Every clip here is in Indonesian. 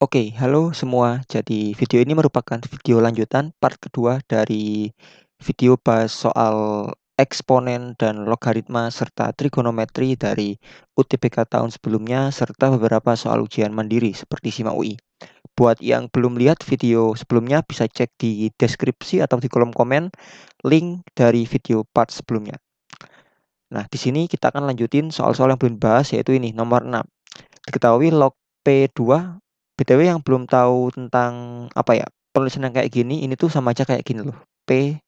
Oke, halo semua. Jadi video ini merupakan video lanjutan part kedua dari video bahas soal eksponen dan logaritma serta trigonometri dari UTBK tahun sebelumnya serta beberapa soal ujian mandiri seperti SIMA UI. Buat yang belum lihat video sebelumnya bisa cek di deskripsi atau di kolom komen link dari video part sebelumnya. Nah, di sini kita akan lanjutin soal-soal yang belum dibahas yaitu ini nomor 6. Diketahui log P2, BTW yang belum tahu tentang apa ya, penulisan yang kayak gini, ini tuh sama aja kayak gini loh. P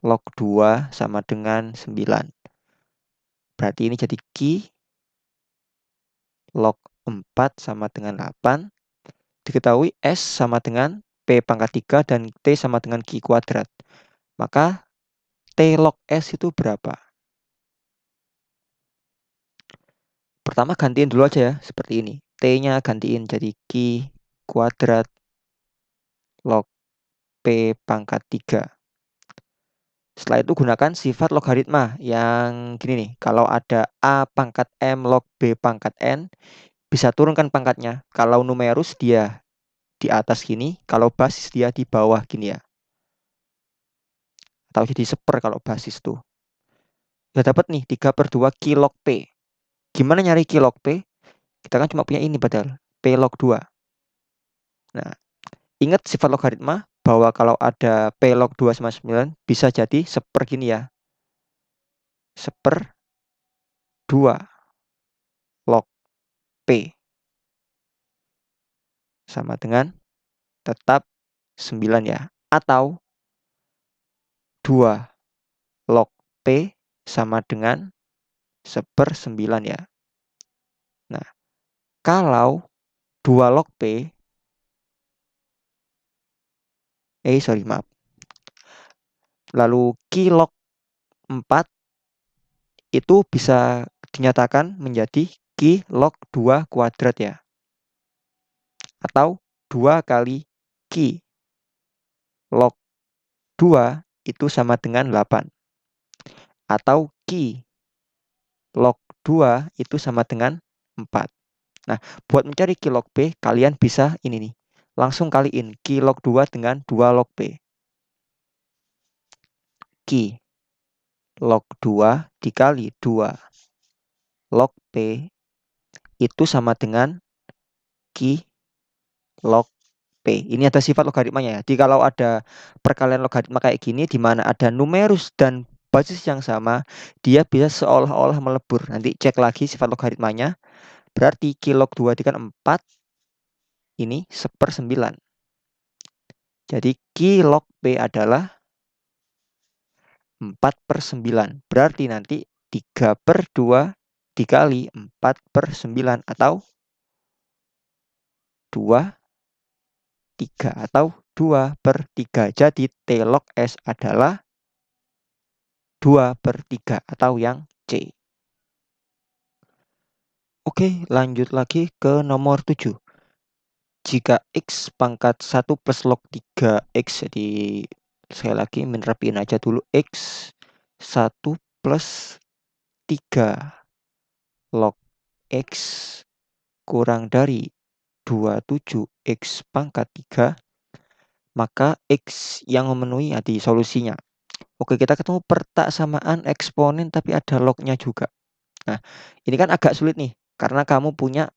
log 2 sama dengan 9. Berarti ini jadi Q log 4 sama dengan 8. Diketahui S sama dengan P pangkat 3 dan T sama dengan Q kuadrat. Maka T log S itu berapa? Pertama gantiin dulu aja ya, seperti ini. T-nya gantiin jadi Q kuadrat log P pangkat 3. Setelah itu gunakan sifat logaritma yang gini nih. Kalau ada A pangkat M log B pangkat N, bisa turunkan pangkatnya. Kalau numerus dia di atas gini, kalau basis dia di bawah gini ya. Atau jadi seper kalau basis tuh. Udah dapat nih 3/2 Q log P. Gimana nyari Q log P? Kita kan cuma punya ini padahal. P log 2. Nah, ingat sifat logaritma bahwa kalau ada P log 2 sama 9 bisa jadi seper gini ya. Seper 2 log P sama dengan tetap 9 ya. Atau 2 log P sama dengan 1/9 ya. Nah, kalau 2 log P, maaf. Lalu Q log 4 itu bisa dinyatakan menjadi Q log 2 kuadrat ya. Atau 2 kali Q log 2 itu sama dengan 8. Atau Q log 2 itu sama dengan 4. Nah, buat mencari Q log P, kalian bisa ini nih. Langsung kaliin Q log 2 dengan 2 log P. Q log 2 dikali 2 log P itu sama dengan Q log P. Ini ada sifat logaritmanya ya. Jadi kalau ada perkalian logaritma kayak gini, di mana ada numerus dan basis yang sama, dia bisa seolah-olah melebur. Nanti cek lagi sifat logaritmanya. Berarti Q log 2 dikali 4, ini 1/9. Jadi Q log P adalah 4/9. Berarti nanti 3/2 dikali 4/9 atau 2/3 atau 2/3. Jadi T log S adalah 2/3 atau yang C. Oke, lanjut lagi ke nomor 7. Jika X pangkat 1 plus log 3X, jadi sekali lagi menerapin aja dulu X 1 plus 3 log X kurang dari 27X pangkat 3, maka X yang memenuhi di solusinya. Oke, kita ketemu persamaan eksponen tapi ada lognya juga. Nah, ini kan agak sulit nih, karena kamu punya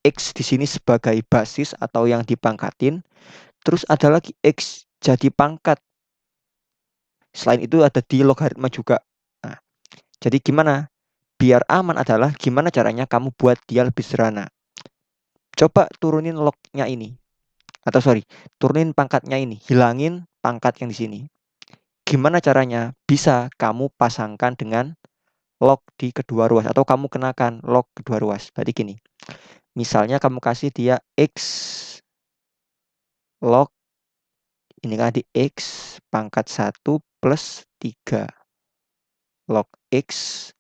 X di sini sebagai basis atau yang dipangkatin, terus ada lagi X jadi pangkat. Selain itu ada di logaritma juga. Nah, jadi gimana? Biar aman adalah gimana caranya kamu buat dia lebih sederhana. Coba turunin lognya ini. Atau sorry, turunin pangkatnya ini. Hilangin pangkat yang di sini. Gimana caranya? Bisa kamu pasangkan dengan log di kedua ruas. Atau kamu kenakan log kedua ruas. Tadi gini. Misalnya kamu kasih dia X log. Ini kan di X pangkat 1 plus 3. Log X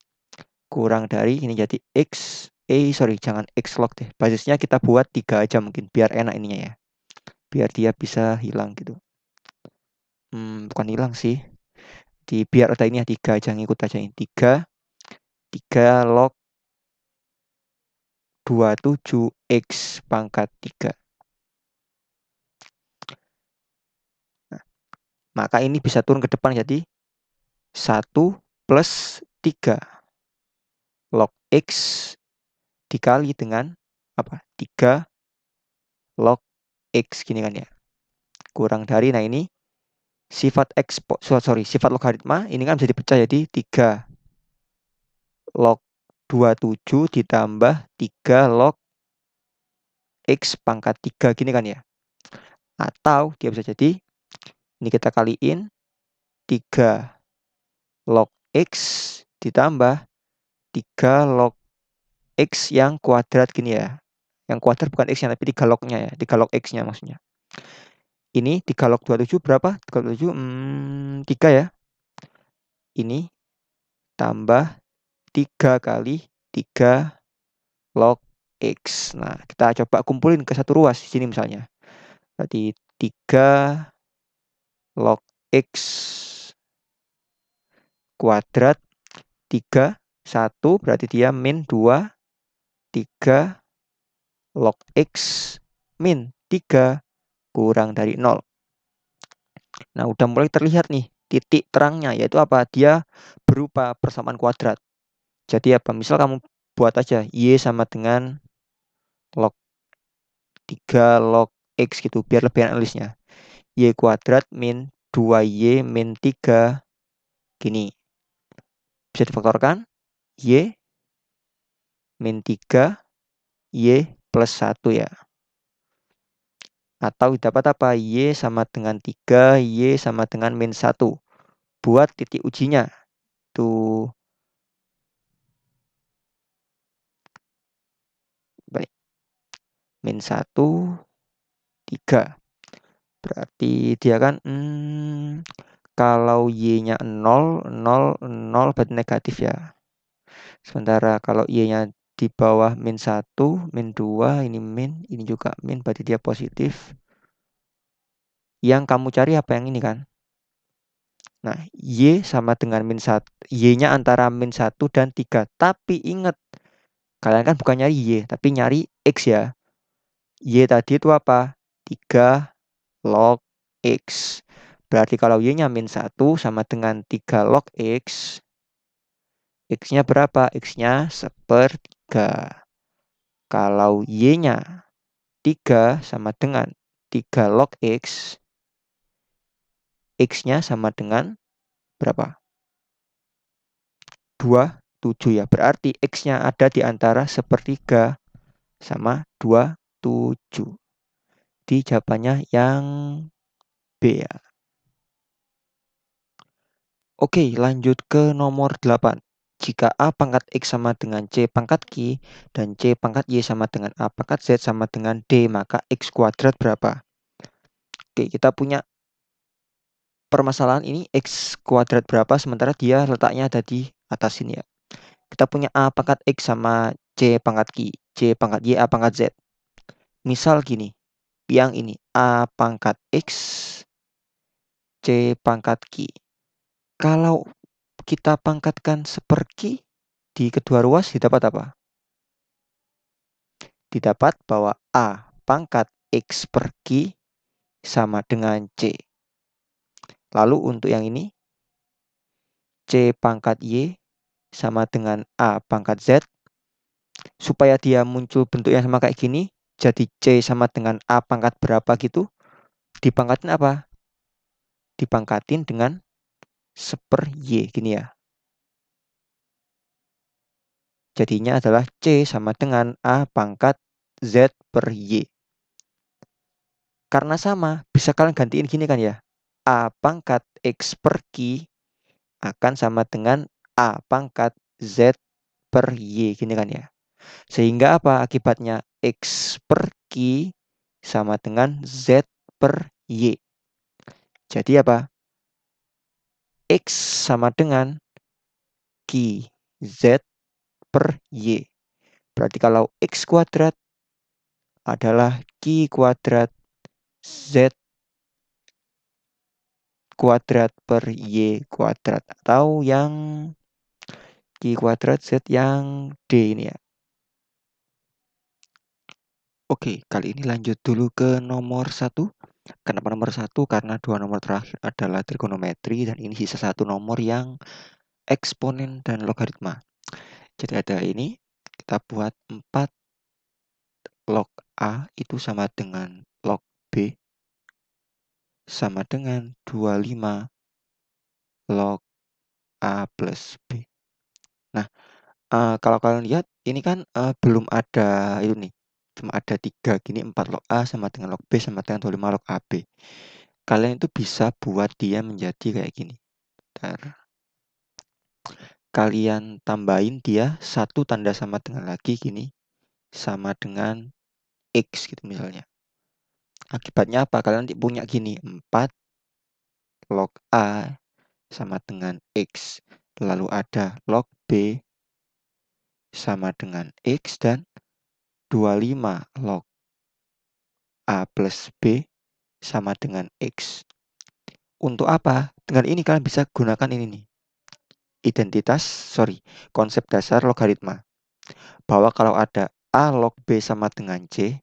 kurang dari ini jadi X. Jangan X log deh. Basisnya kita buat 3 aja mungkin. Biar enak ininya ya. Biar dia bisa hilang gitu. Bukan hilang sih. Biar ada ini ya 3 aja, ngikut aja ini. 3 log 27 X pangkat 3. Nah, maka ini bisa turun ke depan jadi 1 plus 3 log X dikali dengan apa? 3 log X gini kan ya. Kurang dari, nah ini sifat sifat logaritma ini kan bisa dipecah jadi 3 log 27 ditambah 3 log X pangkat 3 gini kan ya. Atau dia bisa jadi ini kita kaliin 3 log X ditambah 3 log X yang kuadrat gini ya. Yang kuadrat bukan X-nya tapi 3 lognya ya. 3 log X-nya maksudnya. Ini 3 log 27 berapa? 3 log 27 3 ya. Ini tambah 3 kali 3 log X. Nah, kita coba kumpulin ke satu ruas di sini misalnya. Berarti 3 log X kuadrat 3, 1 berarti dia min 2, 3 log X min 3 kurang dari 0. Nah, udah mulai terlihat nih titik terangnya, yaitu apa? Dia berupa persamaan kuadrat. Jadi apa? Misal kamu buat aja Y sama dengan log 3 log X gitu, biar lebih analisnya. Y kuadrat min 2Y min 3 gini. Bisa difaktorkan Y min 3 Y plus 1 ya. Atau dapat apa? Y sama dengan 3 Y sama dengan min 1. Buat titik ujinya. Tuh. Baik. Min 1, 3. Berarti dia kan kalau Y-nya 0, 0, 0 berarti negatif ya. Sementara kalau Y-nya di bawah min 1, min 2, ini min, ini juga min, berarti dia positif. Yang kamu cari apa yang ini kan? Nah, Y sama dengan min 1. Y-nya antara min 1 dan 3. Tapi ingat, kalian kan bukan nyari Y, tapi nyari X ya. Y tadi itu apa? 3 log X. Berarti kalau Y-nya min 1 sama dengan 3 log X. X-nya berapa? X-nya 1/3. Kalau Y-nya 3 sama dengan 3 log X. X-nya sama dengan berapa? 27 ya. Berarti X-nya ada di antara 1/3 sama 27. Di jawabannya yang B ya. Oke, lanjut ke nomor 8. Jika A pangkat X sama dengan C pangkat Q dan C pangkat Y sama dengan A pangkat Z sama dengan D, maka X kuadrat berapa? Oke, kita punya permasalahan ini X kuadrat berapa sementara dia letaknya ada di atas sini ya. Kita punya A pangkat X sama C pangkat Q, C pangkat Y, A pangkat Z. Misal gini, yang ini A pangkat X, C pangkat Q. Kalau kita pangkatkan 1/Q di kedua ruas didapat apa? Didapat bahwa A pangkat X per Q sama dengan C. Lalu untuk yang ini, C pangkat Y sama dengan A pangkat Z. Supaya dia muncul bentuknya sama kayak gini, jadi C sama dengan A pangkat berapa gitu, dipangkatin apa? Dipangkatin dengan 1/Y gini ya. Jadinya adalah C sama dengan A pangkat Z per Y. Karena sama, bisa kalian gantiin gini kan ya. A pangkat X per Q akan sama dengan A pangkat Z per Y. Gini kan ya. Sehingga apa akibatnya? X per Q sama dengan Z per Y. Jadi apa? X sama dengan Q Z per Y. Berarti kalau X kuadrat adalah Q kuadrat Z kuadrat per Y kuadrat. Atau yang Q kuadrat Z yang D ini ya. Oke, kali ini lanjut dulu ke nomor 1. Kenapa nomor 1? Karena dua nomor terakhir adalah trigonometri dan ini sisa satu nomor yang eksponen dan logaritma. Jadi ada ini, kita buat 4 log A itu sama dengan log B sama dengan 25 log A plus B. Nah, kalau kalian lihat ini kan, belum ada itu nih, cuma ada 3 gini, 4 log A sama dengan log B sama dengan 25 log AB. Kalian itu bisa buat dia menjadi kayak gini. Bentar. Kalian tambahin dia 1 tanda sama dengan lagi gini, sama dengan X gitu misalnya. Akibatnya apa? Kalian nanti punya gini, 4 log A sama dengan X. Lalu ada log B sama dengan X dan 25 log A plus B sama dengan X. Untuk apa? Dengan ini kalian bisa gunakan ini nih. Konsep dasar logaritma. Bahwa kalau ada A log B sama dengan C,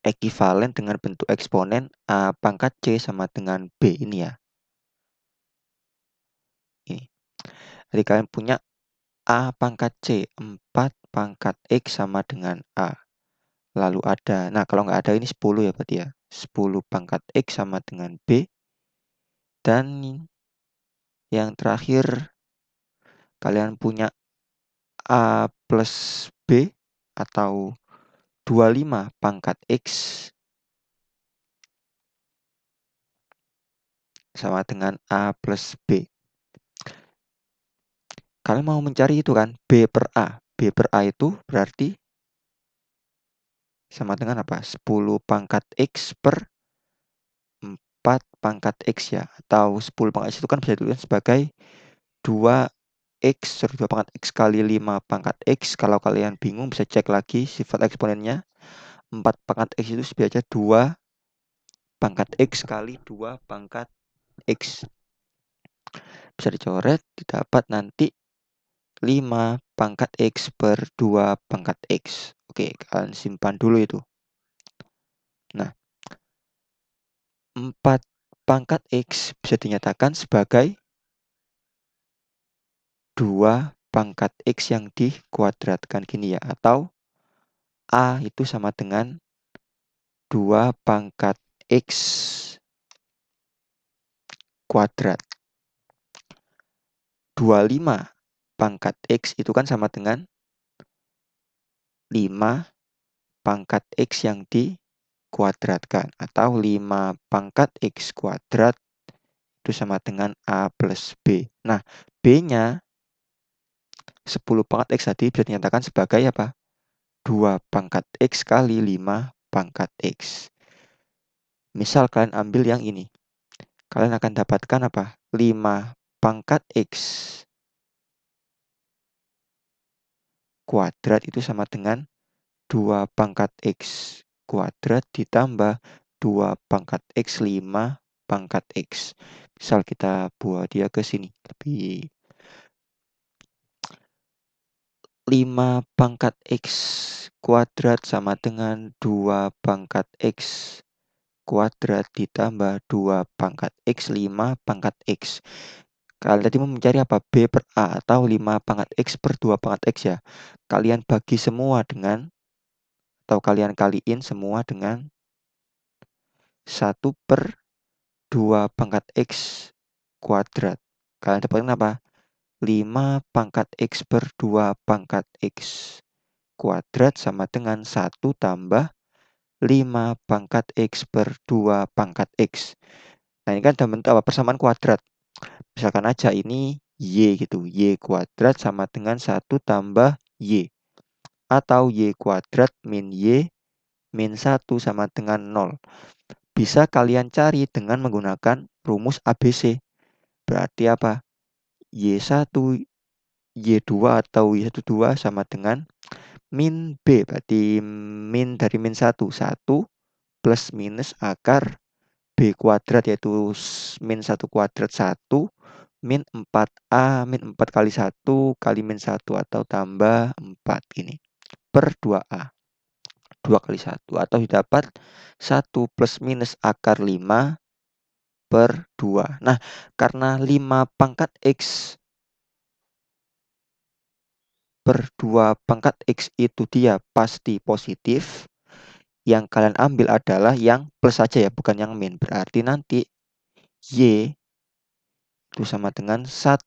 ekuivalen dengan bentuk eksponen A pangkat C sama dengan B ini ya. Ini. Jadi kalian punya A pangkat C, 4 pangkat X sama dengan A. Lalu ada, nah kalau nggak ada ini 10 ya berarti ya. 10 pangkat X sama dengan B. Dan yang terakhir, kalian punya A plus B atau 25 pangkat X sama dengan A plus B. Kalian mau mencari itu kan, B per A. B per A itu berarti sama dengan apa? 10 pangkat X per 4 pangkat X ya. Atau 10 pangkat X itu kan bisa ditulis sebagai 2 pangkat X kali 5 pangkat X. Kalau kalian bingung bisa cek lagi sifat eksponennya. 4 pangkat X itu biasanya 2 pangkat X kali 2 pangkat X. Bisa dicoret, didapat nanti 5 pangkat X per 2 pangkat X. Oke, kalian simpan dulu itu. Nah, 4 pangkat X bisa dinyatakan sebagai 2 pangkat X yang dikuadratkan gini ya. Atau A itu sama dengan 2 pangkat X kuadrat. 25 pangkat X itu kan sama dengan 5 pangkat X yang dikuadratkan. Atau 5 pangkat X kuadrat itu sama dengan A plus B. Nah, B-nya 10 pangkat X tadi bisa dinyatakan sebagai apa? 2 pangkat X kali 5 pangkat X. Misal kalian ambil yang ini. Kalian akan dapatkan apa? 5 pangkat X kuadrat itu sama dengan 2 pangkat X kuadrat ditambah 2 pangkat X 5 pangkat X. Misal kita buat dia ke sini. Lebih 5 pangkat X kuadrat sama dengan 2 pangkat X kuadrat ditambah 2 pangkat X 5 pangkat X. Kalian tadi mau mencari apa? B per A atau 5 pangkat X per 2 pangkat X ya. Kalian bagi semua dengan, atau kalian kaliin semua dengan 1 per 2 pangkat X kuadrat. Kalian dapatkan apa? 5 pangkat X per 2 pangkat X kuadrat sama dengan 1 tambah 5 pangkat X per 2 pangkat X. Nah, ini kan dalam bentuk apa? Persamaan kuadrat. Misalkan aja ini Y gitu. Y kuadrat sama dengan 1 tambah Y. Atau Y kuadrat min Y min 1 sama dengan 0. Bisa kalian cari dengan menggunakan rumus ABC. Berarti apa? Y1, Y2 atau Y12 sama dengan min B. Berarti min dari min 1. 1 plus minus akar B kuadrat yaitu min 1 kuadrat 1 min 4A min 4 kali 1 kali min 1 atau tambah 4 ini per 2A. 2 kali 1 atau didapat 1 plus minus akar 5 per 2. Nah, karena 5 pangkat X per 2 pangkat X itu dia pasti positif, yang kalian ambil adalah yang plus saja ya, bukan yang min. Berarti nanti Y itu sama dengan 1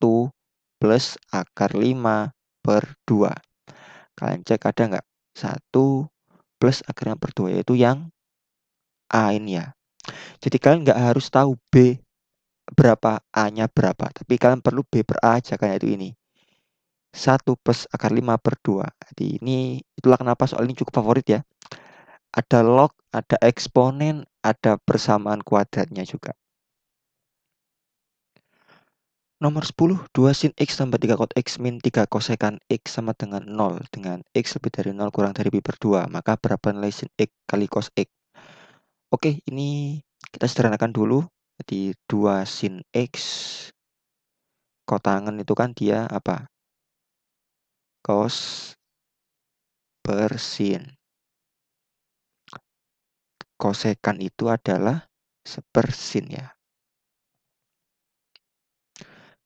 plus akar 5 per 2. Kalian cek ada nggak? 1 plus akar 5 per 2, yaitu yang A ini ya. Jadi kalian nggak harus tahu B berapa, A-nya berapa. Tapi kalian perlu B per A aja, kan, yaitu ini. 1 plus akar 5 per 2. Jadi ini, itulah kenapa soal ini cukup favorit ya. Ada log, ada eksponen, ada persamaan kuadratnya juga. Nomor 10, 2 sin X tambah 3 cot X min 3 kosekan X sama dengan 0. Dengan X lebih dari 0 kurang dari pi per 2. Maka berapa nilai sin X kali cos X? Oke, ini kita sederhanakan dulu. Jadi 2 sin X kotangan itu kan dia apa? Cos per sin. Kosekan itu adalah sepersin ya.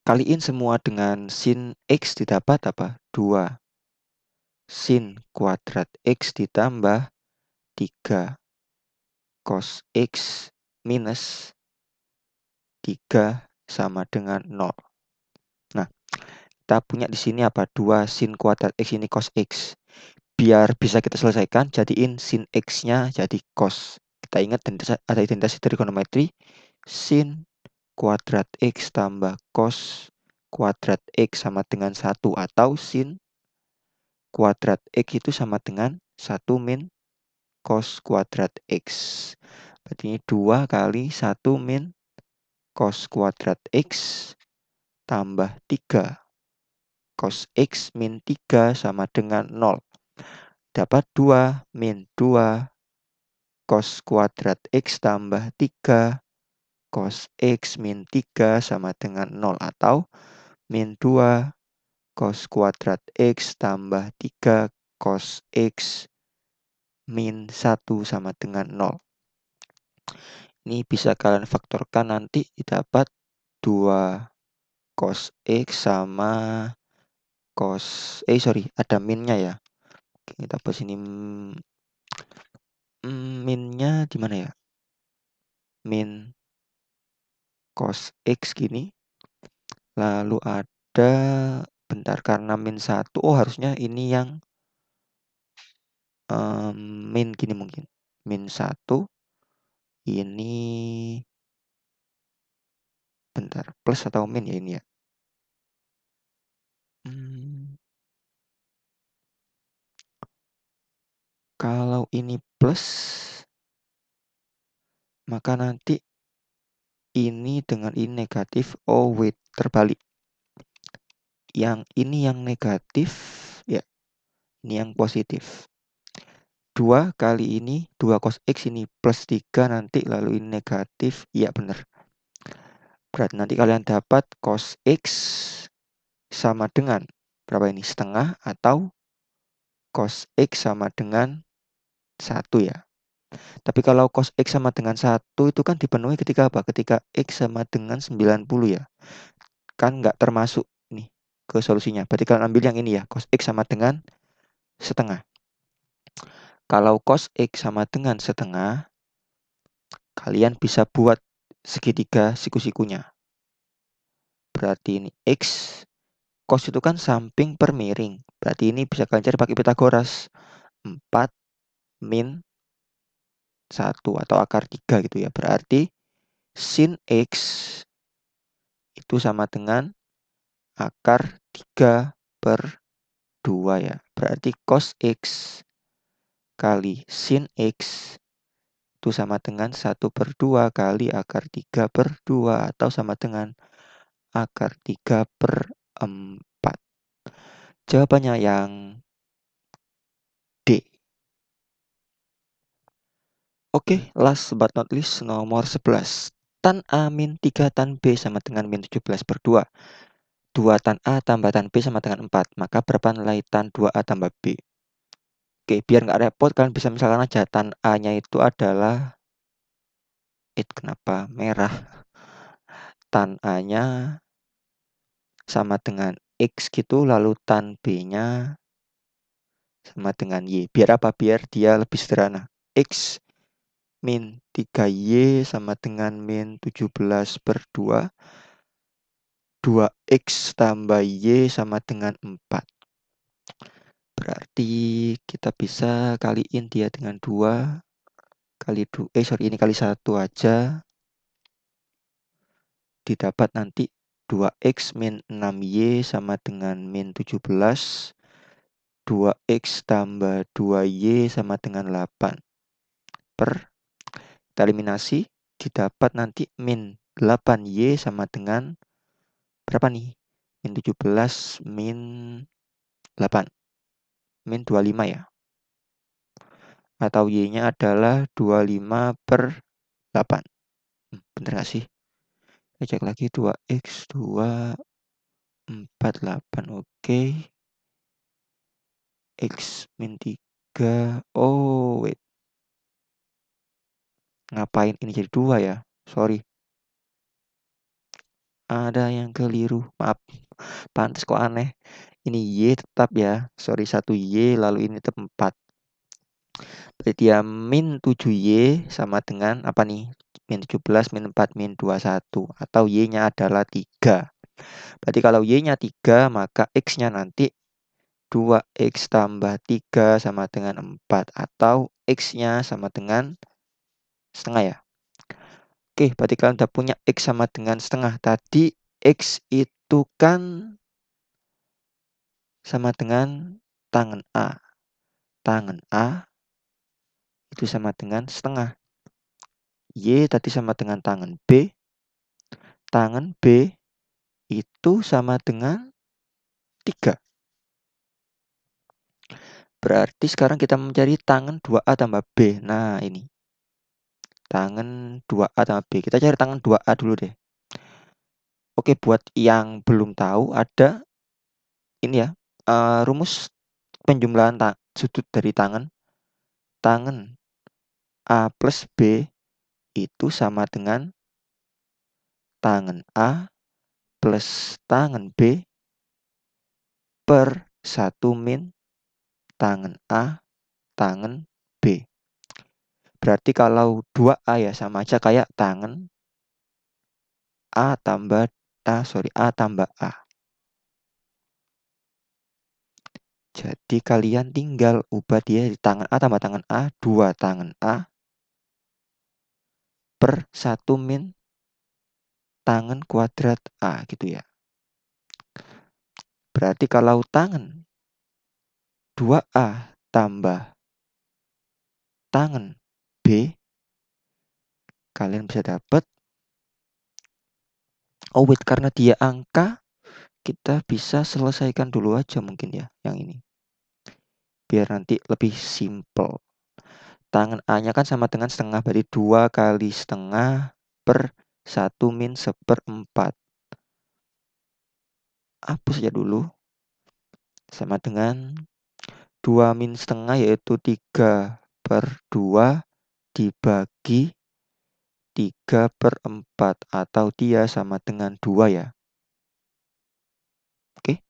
Kaliin semua dengan sin X didapat apa? 2 sin kuadrat X ditambah 3 cos X minus 3 sama dengan 0. Nah, kita punya di sini apa? 2 sin kuadrat X ini cos X. Biar bisa kita selesaikan, jadiin sin X-nya jadi cos. Kita ingat ada identitas trigonometri. Sin kuadrat X tambah cos kuadrat X sama dengan 1. Atau sin kuadrat X itu sama dengan 1 min cos kuadrat X. Berarti ini 2 kali 1 min cos kuadrat X tambah 3 cos X min 3 sama dengan 0. Dapat 2 min 2 cos kuadrat X tambah 3 cos X min 3 sama dengan 0. Atau min 2 cos kuadrat X tambah 3 cos X min 1 sama dengan 0. Ini bisa kalian faktorkan, nanti didapat 2 cos X sama ada minnya ya. Oke, kita buat sini minnya di mana ya? Min cos X gini. Lalu ada, bentar, karena min 1, oh harusnya ini yang min gini mungkin. Min 1 ini, bentar, plus atau min ya ini ya. Kalau ini plus, maka nanti ini dengan ini negatif. Oh wait, terbalik. Yang ini yang negatif ya, ini yang positif. 2 kali ini 2 cos X ini plus 3 nanti, lalu ini negatif. Iya benar. Berarti nanti kalian dapat cos X sama dengan berapa ini? Setengah, atau cos X sama dengan 1 ya. Tapi kalau cos X sama dengan 1 itu kan dipenuhi ketika apa? Ketika X sama dengan 90 ya. Kan nggak termasuk nih ke solusinya. Berarti kalian ambil yang ini ya, cos X sama dengan setengah. Kalau cos X sama dengan setengah, kalian bisa buat segitiga siku-sikunya. Berarti ini X, cos itu kan samping per miring. Berarti ini bisa kalian cari pakai Pitagoras. 4 min 1 atau akar 3 gitu ya. Berarti sin X itu sama dengan akar 3 per 2 ya. Berarti cos X kali sin X itu sama dengan 1 per 2 kali akar 3 per 2, atau sama dengan akar 3 per 4. Jawabannya yang D. Oke, last but not least, nomor 11. tan A min 3 tan B sama dengan min 17 per 2. 2 tan A tambah tan B sama dengan 4. Maka berapa nilai tan 2A tambah B? Oke, biar nggak repot, kalian bisa misalkan aja tan A-nya itu adalah kenapa merah? Tan A-nya sama dengan X gitu, lalu tan B-nya sama dengan Y. Biar apa? Biar dia lebih sederhana. X min 3Y sama dengan min 17 per 2. 2X tambah Y sama dengan 4. Berarti kita bisa kaliin dia dengan 2 kali ini kali 1 aja. Didapat nanti 2X min 6Y sama dengan min 17. 2X tambah 2Y sama dengan 8. Per, kita eliminasi, didapat nanti min 8Y sama dengan berapa nih? Min 17 min 8. Min 25 ya. Atau Y-nya adalah 25 per 8. Bener gak sih? Kita cek lagi 2X 2 4 8. Oke. X min 3. Oh wait, ngapain ini jadi 2 ya? Sorry, ada yang keliru, maaf. Pantes kok aneh. Ini Y tetap ya. Sorry, 1Y lalu ini tetap 4. Berarti dia min 7Y sama dengan apa nih? Min 17 min 4 min 21. Atau Y-nya adalah 3. Berarti kalau Y-nya 3, maka X-nya nanti 2X tambah 3 sama dengan 4. Atau X-nya sama dengan setengah ya. Oke, berarti kalian udah punya X sama dengan setengah. Tadi X itu kan sama dengan tangan A. Tangan A itu sama dengan setengah. Y tadi sama dengan tangan B. Tangan B itu sama dengan 3. Berarti sekarang kita mencari tangan 2A tambah B. Nah, ini. Tangan 2A tambah B. Kita cari tangan 2A dulu deh. Oke, buat yang belum tahu, ada ini ya, rumus penjumlahan sudut dari tangan. Tangan A plus B itu sama dengan tangan A plus tangan B per 1 min tangan A tangan B. Berarti kalau 2A ya sama aja kayak tangan A tambah A tambah A. Jadi kalian tinggal ubah dia di tangan A tambah tangan A, 2 tangan A per 1 min tangan kuadrat A gitu ya. Berarti kalau tangan 2A tambah tangan B, kalian bisa dapat, oh wait, karena dia angka, kita bisa selesaikan dulu aja mungkin ya yang ini. Biar nanti lebih simple. Tangan A-nya kan sama dengan setengah, berarti 2 kali setengah per 1 min 1/4. Hapus saja dulu. Sama dengan 2 min setengah yaitu 3 per 2 dibagi 3 per 4. Atau dia sama dengan 2 ya. Oke.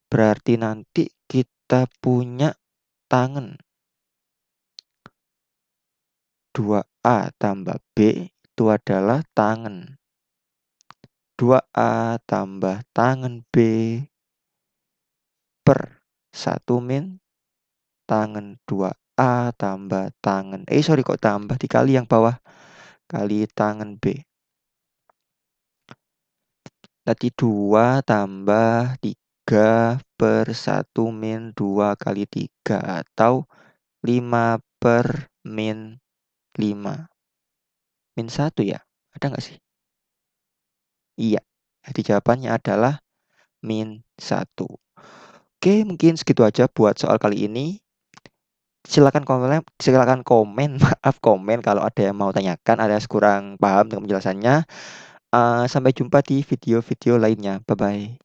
Berarti nanti kita punya tangan 2A tambah B itu adalah tangan 2A tambah tangan B per 1 min tangan 2A tambah tangan sorry kok tambah, dikali yang bawah kali tangan B. Tadi 2 tambah 3 per 1 min 2 kali 3 atau 5 per min 5. Min 1 ya? Ada nggak sih? Iya. Jadi jawabannya adalah min 1. Oke, mungkin segitu aja buat soal kali ini. silakan komen, maaf, komen kalau ada yang mau tanyakan alias kurang paham dengan penjelasannya. Sampai jumpa di video-video lainnya. Bye-bye.